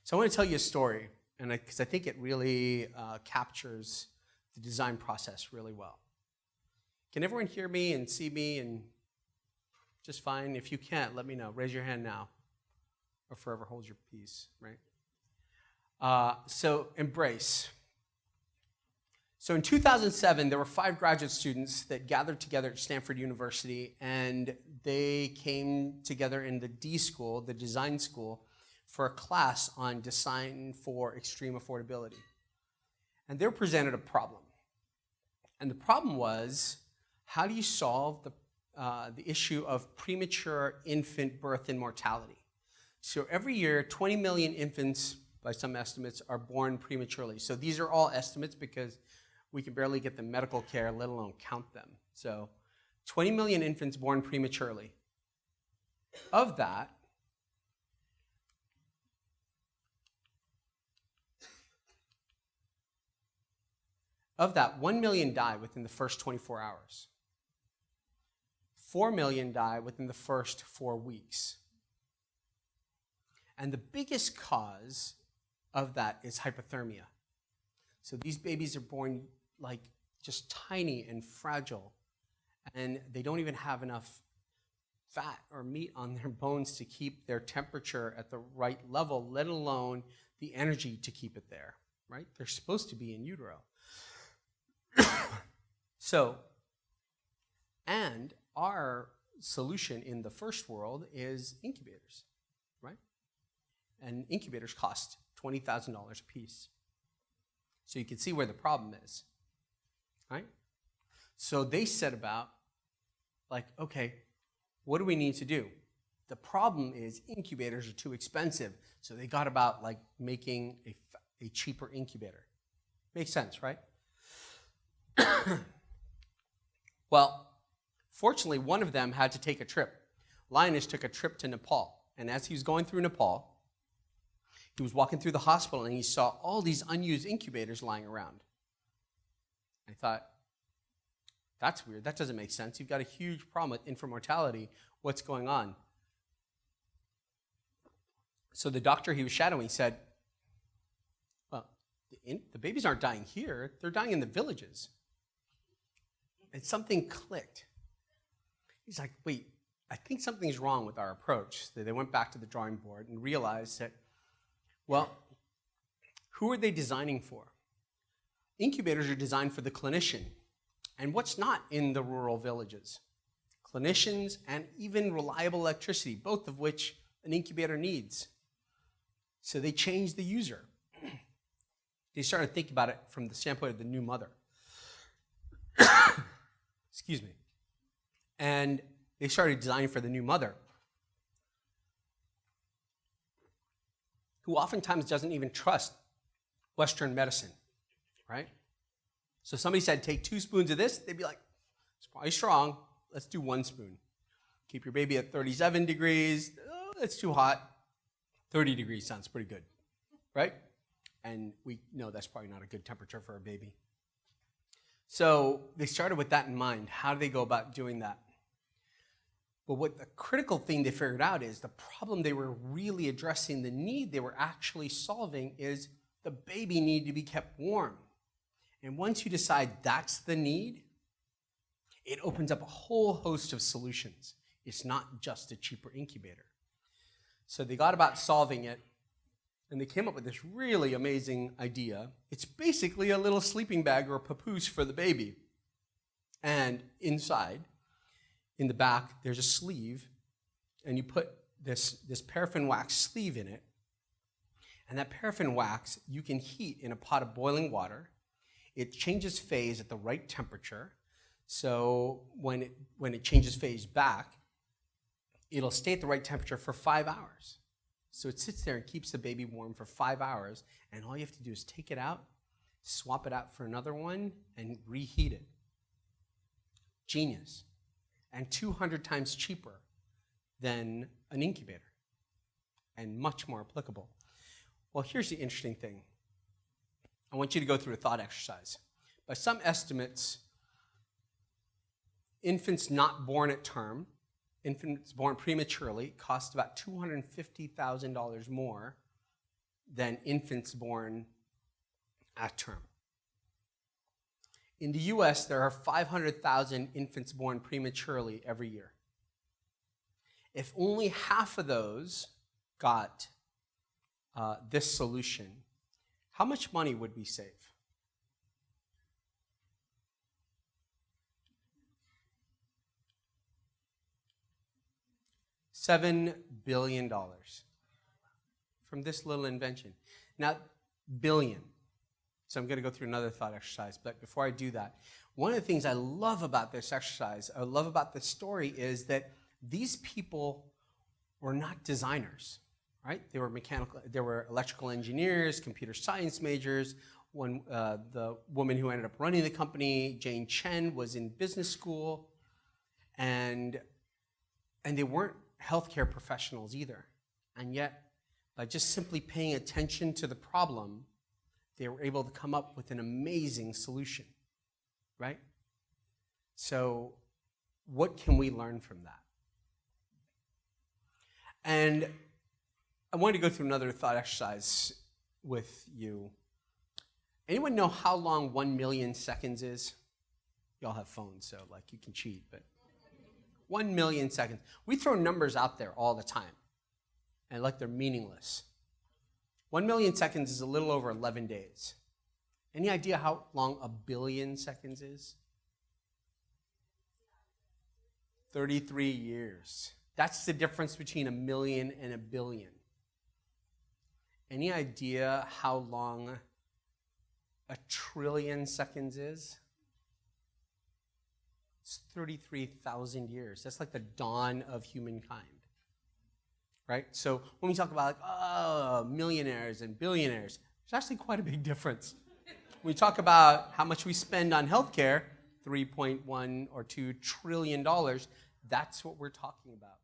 So I want to tell you a story, and because I think it really captures the design process really well. Can everyone hear me and see me and just fine? If you can't, let me know. Raise your hand now, or forever hold your peace, right? So embrace. So in 2007, there were 5 graduate students that gathered together at Stanford University, and they came together in the D school, the design school, for a class on design for extreme affordability. And they were presented a problem. And the problem was, how do you solve the issue of premature infant birth and mortality? So every year, 20 million infants, by some estimates, are born prematurely. So these are all estimates because we can barely get them medical care, let alone count them. So 20 million infants born prematurely. Of that, Of that, 1 million die within the first 24 hours. 4 million die within the first 4 weeks. And the biggest cause of that is hypothermia. So these babies are born like just tiny and fragile, and they don't even have enough fat or meat on their bones to keep their temperature at the right level, let alone the energy to keep it there, right? They're supposed to be in utero. So, and our solution in the first world is incubators, right? And incubators cost $20,000 a piece. So you can see where the problem is, right? So they set about, like, okay, what do we need to do? The problem is incubators are too expensive. So they got about like making a cheaper incubator. Makes sense, right? Well, fortunately, one of them had to take a trip. Linus took a trip to Nepal. And as he was going through Nepal, he was walking through the hospital and he saw all these unused incubators lying around. I thought, that's weird. That doesn't make sense. You've got a huge problem with infant mortality. What's going on? So the doctor he was shadowing said, well, the babies aren't dying here. They're dying in the villages. And something clicked. He's like, wait, I think something's wrong with our approach. So they went back to the drawing board and realized that, well, who are they designing for? Incubators are designed for the clinician. And what's not in the rural villages? Clinicians and even reliable electricity, both of which an incubator needs. So they changed the user. They started thinking about it from the standpoint of the new mother. Excuse me. And they started designing for the new mother, who oftentimes doesn't even trust Western medicine, right? So somebody said, take 2 spoons of this. They'd be like, it's probably strong. Let's do 1 spoon. Keep your baby at 37 degrees. Oh, that's too hot. 30 degrees sounds pretty good, right? And we know that's probably not a good temperature for a baby. So they started with that in mind. How do they go about doing that? But what the critical thing they figured out is the problem they were really addressing, the need they were actually solving, is the baby needed to be kept warm. And once you decide that's the need, it opens up a whole host of solutions. It's not just a cheaper incubator. So they got about solving it, and they came up with this really amazing idea. It's basically a little sleeping bag or a papoose for the baby. And inside, in the back, there's a sleeve, and you put this paraffin wax sleeve in it. And that paraffin wax, you can heat in a pot of boiling water. It changes phase at the right temperature. So when it changes phase back, it'll stay at the right temperature for 5 hours. So it sits there and keeps the baby warm for 5 hours, and all you have to do is take it out, swap it out for another one, and reheat it. Genius. And 200 times cheaper than an incubator, and much more applicable. Well, here's the interesting thing. I want you to go through a thought exercise. By some estimates, infants not born at term, infants born prematurely, cost about $250,000 more than infants born at term. In the US, there are 500,000 infants born prematurely every year. If only half of those got this solution, how much money would we save? $7 billion from this little invention. Now, billion. So I'm going to go through another thought exercise. But before I do that, one of the things I love about this exercise, I love about this story, is that these people were not designers, right? They were electrical engineers, computer science majors. The woman who ended up running the company, Jane Chen, was in business school, and they weren't healthcare professionals either. And yet, by just simply paying attention to the problem, they were able to come up with an amazing solution, right? So what can we learn from that? And I wanted to go through another thought exercise with you. Anyone know how long 1 million seconds is? You all have phones, so like you can cheat, but 1 million seconds. We throw numbers out there all the time, and like they're meaningless. 1 million seconds is a little over 11 days. Any idea how long a billion seconds is? 33 years. That's the difference between a million and a billion. Any idea how long a trillion seconds is? It's 33,000 years. That's like the dawn of humankind. Right? So when we talk about millionaires and billionaires, there's actually quite a big difference. When we talk about how much we spend on healthcare, $3.1 or $2 trillion, that's what we're talking about.